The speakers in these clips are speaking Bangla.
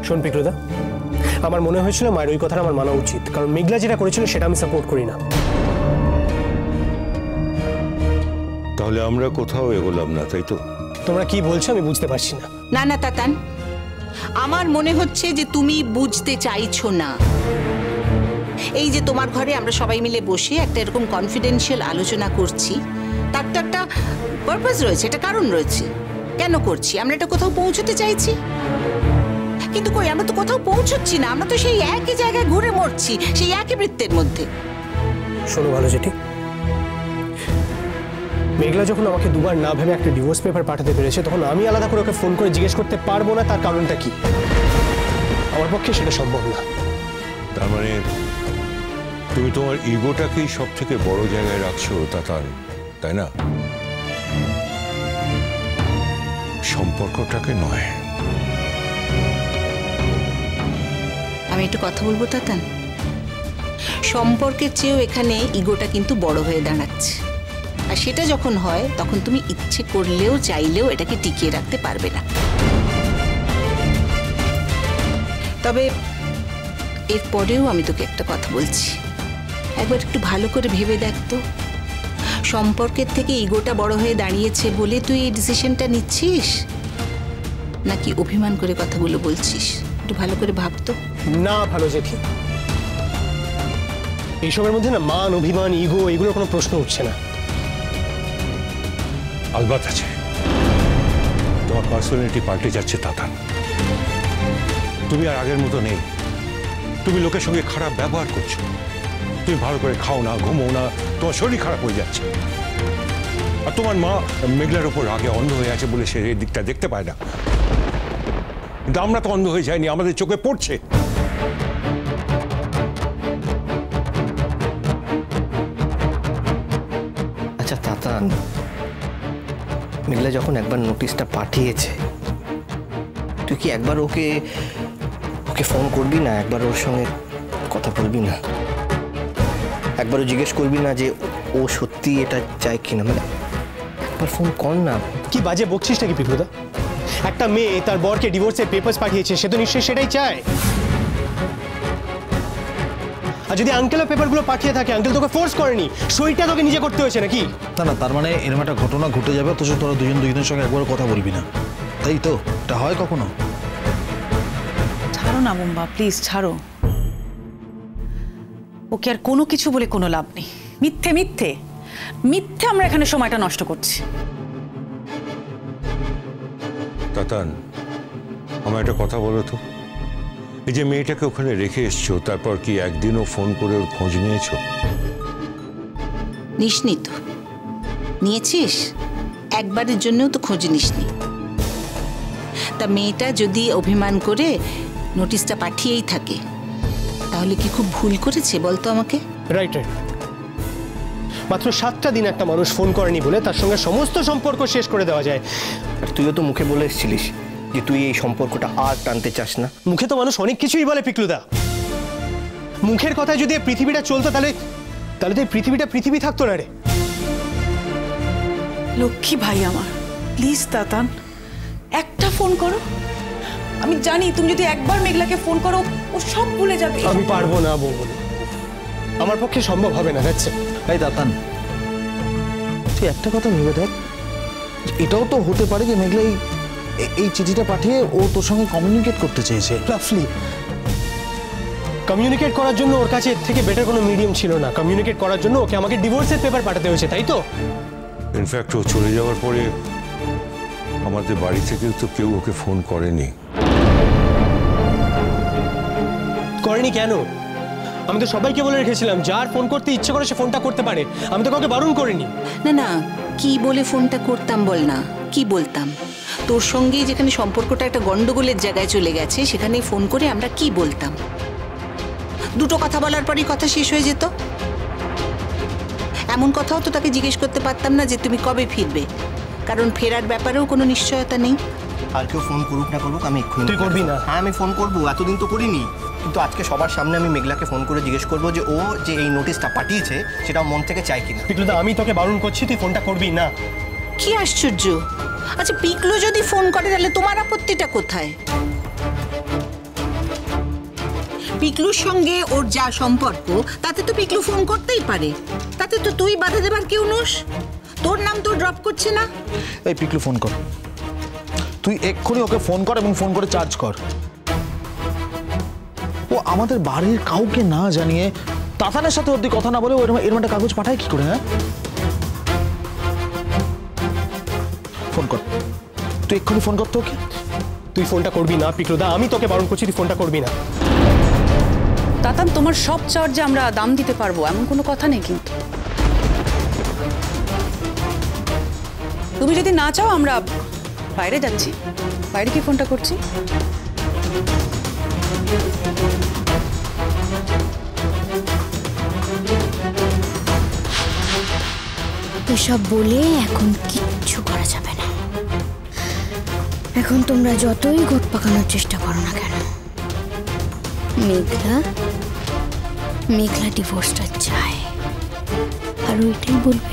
শোন পিকলুদা, আমার মনে হয়েছিল মায়ের ওই কথাটা আমার মানা উচিত, কারণ মেঘলা যেটা করেছিল সেটা আমি সাপোর্ট করি না। তাহলে আমরা কোথাও এগোলাম না, তাই তো? তোমরা কি বলছো আমি বুঝতে পারছি না। না না তাতান, আমার মনে হচ্ছে যে তুমি বুঝতে চাইছো না। এই যে তোমার ঘরে আমরা সবাই মিলে বসে একটা এরকম কনফিডেন্সিয়াল আলোচনা করছি, তার তো একটা পারপাস রয়েছে, একটা কারণ রয়েছে। কেন করছি? আমরা এটা কোথাও পৌঁছতে চাইছি, কিন্তু কই আমরা তো কোথাও পৌঁছচ্ছি না। আমরা তো সেই একই জায়গায় ঘুরে মরছি, সেই একই বৃত্তের মধ্যে। শোনো ভালো জেঠি, মেঘলা যখন আমাকে দুবার না ভেবে একটা ডিভোর্স পেপার পাঠাতে পেরেছে, তখন আমি আলাদা করে ওকে ফোন করে জিজ্ঞেস করতে পারবো না তার কারণটা কি? আমার পক্ষে সেটা সম্ভব না। তার মানে তুমি তোমার ইগোটাকেই সব থেকে বড় জায়গায় রাখছো তাতান, তাই না? সম্পর্কটাকে নয়। আমি একটু কথা বলবো তাতান? সম্পর্কের চেয়েও এখানে ইগোটা কিন্তু বড় হয়ে দাঁড়াচ্ছে, আর সেটা যখন হয় তখন তুমি ইচ্ছে করলেও চাইলেও এটাকে টিকিয়ে রাখতে পারবে না। তবে এরপরেও আমি তোকে একটা কথা বলছি, একবার একটু ভালো করে ভেবে দেখ তো, সম্পর্কের থেকে ইগোটা বড় হয়ে দাঁড়িয়েছে বলে তুই এই ডিসিশনটা নিচ্ছিস, নাকি অভিমান করে কথাগুলো বলছিস? একটু ভালো করে ভাবতো। না ভালো জেঠি, এইসবের মধ্যে না মান, অভিমান, ইগো এগুলোর কোনো প্রশ্ন উঠছে না। আলবাত আছে, তোমার পার্সোনালিটি পাল্টে যাচ্ছে তাতান। তুমি আর আগের মতো নেই। তুমি লোকের সঙ্গে খারাপ ব্যবহার করছো, তুমি ভালো করে খাও না, ঘুমো না, তোমার শরীর খারাপ হয়ে যাচ্ছে। আর তোমার মা মেঘলার উপর রাগে অন্ধ হয়ে আছে বলে সে এই দিকটা দেখতে পায় না, কিন্তু আমরা তো অন্ধ হয়ে যাইনি, আমাদের চোখে পড়ছে। আচ্ছা তাতান, মেঘলা যখন একবার নোটিশটা পাঠিয়েছে, তুই কি একবার ওকে ফোন করবি না? একবার ওর সঙ্গে কথা বলবি না? একবারও জিজ্ঞেস করবি না যে ও সত্যি এটা চায় কিনা? মানে একবার ফোন কর না। কি বাজে বকছিস নাকি পিকলুদা? একটা মেয়ে তার বরকে ডিভোর্সের পেপারস পাঠিয়েছে, সে তো নিশ্চয়ই সেটাই চায়। আর যদি আঙ্কেলের পেপারগুলো পাঠিয়ে থাকে, আঙ্কেল তোকে ফোর্স করেনি, সইটা তোকে নিজে করতে হয়েছে নাকি? না না, তার মানে এরকম একটা ঘটনা ঘটে যাবে অথচ তোরা দুজনের সঙ্গে একবার কথা বলবি না, তাই তো? এটা হয় কখনো? ছাড়ো না বুম্বা, প্লিজ ছাড়ো। ওকে আর কোনো কিছু বলে কোনো লাভ নেই। মিথ্যে মিথ্যে মিথ্যে আমরা এখানে সময়টা নষ্ট করছি। তাতান, আমার একটা কথা বলো তো, এই যে মেয়েটাকে ওখানে রেখে এসছো, তারপর কি একদিনও ফোন করে ওর খোঁজ নিয়েছো? নিসনি তো? নিয়েছিস? একবারের জন্যও তো খোঁজ নিসনি। তা মেয়েটা যদি অভিমান করে নোটিশটা পাঠিয়েই থাকে, তাহলে কি খুব ভুল করেছে বলতো আমাকে? রাইট রাইট, মাত্র 7টা দিন একটা মানুষ ফোন করেনি বলে তার সঙ্গে সমস্ত সম্পর্ক শেষ করে দেওয়া যায়। আর তুইও তো মুখে বলে এসেছিলিস যে তুই এই সম্পর্কটা আর টানতে চাস না। মুখে তো মানুষ অনেক কিছুই বলে পিকলুদা। মুখের কথায় যদি পৃথিবীটা চলতো, তাহলে তো এই পৃথিবীটা পৃথিবী থাকতো না রে। লক্ষ্মী ভাই আমার, প্লিজ তাতান একটা ফোন করো। আমি জানি তুমি যদি একবার মেঘলাকে ফোন করো ও সব ভুলে যাবে। আমি পারবো না বৌমনি, আমার পক্ষে সম্ভব হবে না। যাচ্ছে তাই তাতান, তুই একটা কথা ভেবে দেখ, এটাও তো হতে পারে যে মেঘলা এই চিঠিটা পাঠিয়ে ও তোর সঙ্গে কমিউনিকেট করতে চেয়েছে। রাফলি, কমিউনিকেট করার জন্য ওর কাছে এর থেকে বেটার কোনো মিডিয়াম ছিল না। কমিউনিকেট করার জন্য ওকে আমাকে ডিভোর্সের পেপার পাঠাতে হয়েছে, তাই তো? ইনফ্যাক্ট ও চলে যাওয়ার পরে আমাদের বাড়ি থেকে তো কেউ ওকে ফোন করেনি। করেনি কেন? আমি তো সবাইকে বলে রেখেছিলাম যার ফোন করতে ইচ্ছে করে সে ফোনটা করতে পারে। আমি তো কাউকে বারণ করিনি। না না, কি বলে ফোনটা করতাম বল না? কি বলতাম? তোর সঙ্গেই যেখানে সম্পর্কটা একটা গন্ডগোলের জায়গায় চলে গেছে, সেখানে ফোন করে আমরা কি বলতাম? দুটো কথা বলার পরই কথা শেষ হয়ে যেত। এমন কথাও তো তাকে জিজ্ঞেস করতে পারতাম না যে তুমি কবে ফিরবে, কারণ ফেরার ব্যাপারেও কোনো নিশ্চয়তা নেই। আর কেউ ফোন করুক না করুক, আমি এক্ষুনি। তুই করবি না? হ্যাঁ আমি ফোন করবো, এতদিন তো করিনি, কিন্তু আজকে সবার সামনে আমি মেঘলাকে ফোন করে জিজ্ঞেস করবো যে ও যে এই নোটিশটা পাঠিয়েছে সেটা মন থেকে চাই কিনা। পিকলুদা, আমি তোকে বারণ করছি, তুই ফোনটা করবি না। কি আশ্চর্য! আচ্ছা পিকলু যদি ফোন করে তাহলে তোমার আপত্তিটা কোথায়? পিকলুর সঙ্গে ওর যা সম্পর্ক তাতে তো পিকলু ফোন করতেই পারে, তাতে তো তুই বাধা দেবার কেউ নোস। তোর নাম তো ড্রপ করছে না। এই পিকলু ফোন কর, তুই এক্ষুনি ওকে ফোন কর এবং ফোন করে চার্জ কর। ও আমাদের বাড়ির কাউকে না জানিয়ে তাতানের সাথে অবধি কথা না বলে এরকম একটা কাগজ পাঠায় কি করে? হ্যাঁ, ফোন কর, তুই এক্ষুনি ফোন কর তো ওকে। তুই ফোনটা করবি না পিকলুদা, আমি তোকে বারণ করছি, তুই ফোনটা করবি না। তাতান, তোমার সব চার্জে আমরা দাম দিতে পারবো এমন কোনো কথা নেই, কিন্তু তুমি যদি না চাও আমরা বাইরে যাচ্ছি। বাইরে কি ফোনটা করছি? এসব বলে এখন কিচ্ছু করা যাবে না। এখন তোমরা যতই গোট পাকানোর চেষ্টা করো না কেন, মেঘলা ডিভোর্সটা চায়, আর ওইটাই বলবে।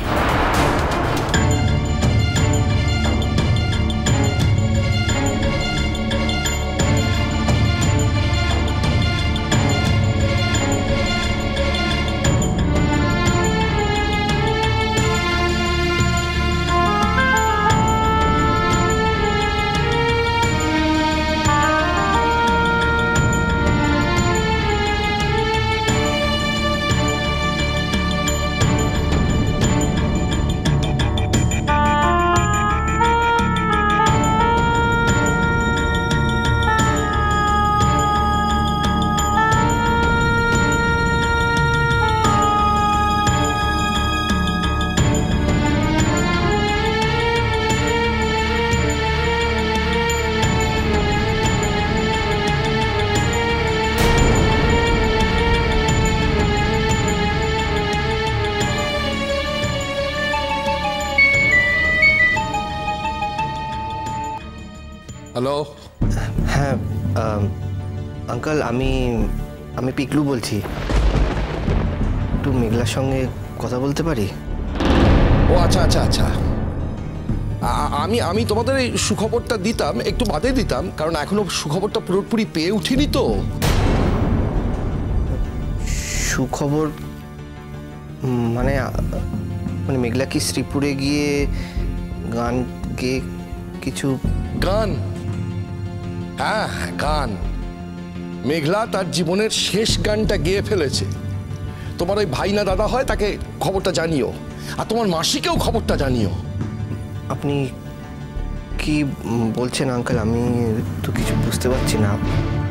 হ্যালো। হ্যাঁ আঙ্কেল, আমি পিকলু বলছি। একটু মেঘলার সঙ্গে কথা বলতে পারি? ও আচ্ছা আচ্ছা আচ্ছা, আমি তোমাদের এই সুখবরটা দিতাম, একটু বাদে দিতাম, কারণ এখনো সুখবরটা পুরোপুরি পেয়ে উঠিনি তো। সুখবর মানে মানে মেঘলা কি শ্রীপুরে গিয়ে গান গেয়ে কিছু? গান? হ্যাঁ গান। মেঘলা তার জীবনের শেষ গানটা গেয়ে ফেলেছে। তোমার ওই ভাই না দাদা হয়, তাকে খবরটা জানিও, আর তোমার মাসিকেও খবরটা জানিও। আপনি কি বলছেন আঙ্কেল? আমি তো কিছু বুঝতে পারছি না।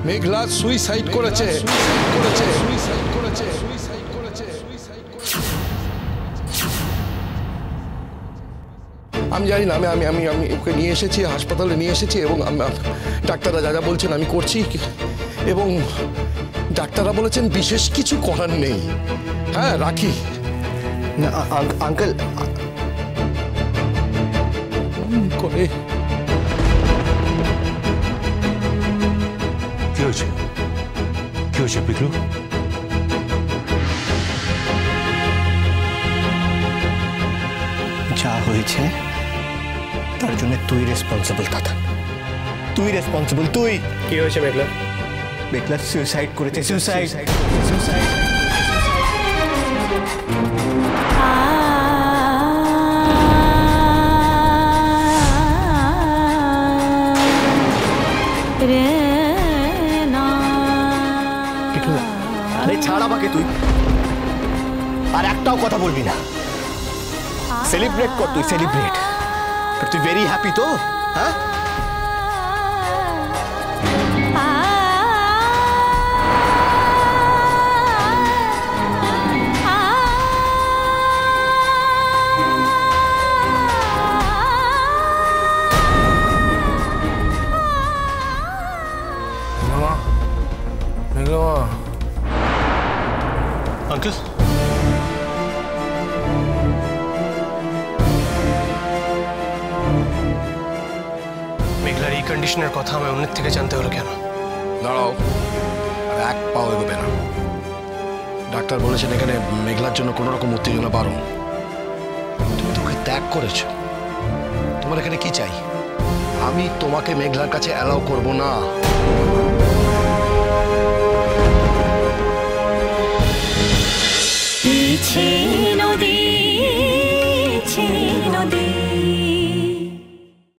মেঘলা সুইসাইড করেছে। আমি জানি না, আমি ওকে নিয়ে এসেছি, হাসপাতালে নিয়ে এসেছি, এবং ডাক্তাররা যা যা বলছেন আমি করছি, এবং ডাক্তাররা বলেছেন বিশেষ কিছু করার নেই। হ্যাঁ রাখি। না আঙ্কেল, করে কি হয়েছে? কি হয়েছে পিকলু? যা হয়েছে তার জন্য তুই রেসপন্সিবল দাদা, তুই রেসপন্সিবল। তুই কি হয়েছে মেঘলা? মেঘলা সুইসাইড করেছে। সুইসাইড। আরে ছাড় আমাকে তুই, আর একটাও কথা বলবি না। সেলিব্রেট কর তুই, সেলিব্রেট। তুই ভেরি হ্যাপি তো? হ্যাঁ, আঙ্কেল মেঘলার এই কন্ডিশনের কথা আমি অন্যের থেকে জানতে হলো কেন? দাঁড়াও, আর এক পাও এগোবে না। ডাক্তার বলেছেন এখানে মেঘলার জন্য কোনো রকম উত্তেজনা বারণ। তুমি তোকে ত্যাগ করেছো, তোমার এখানে কি চাই? আমি তোমাকে মেঘলার কাছে অ্যালাউ করব না। আছে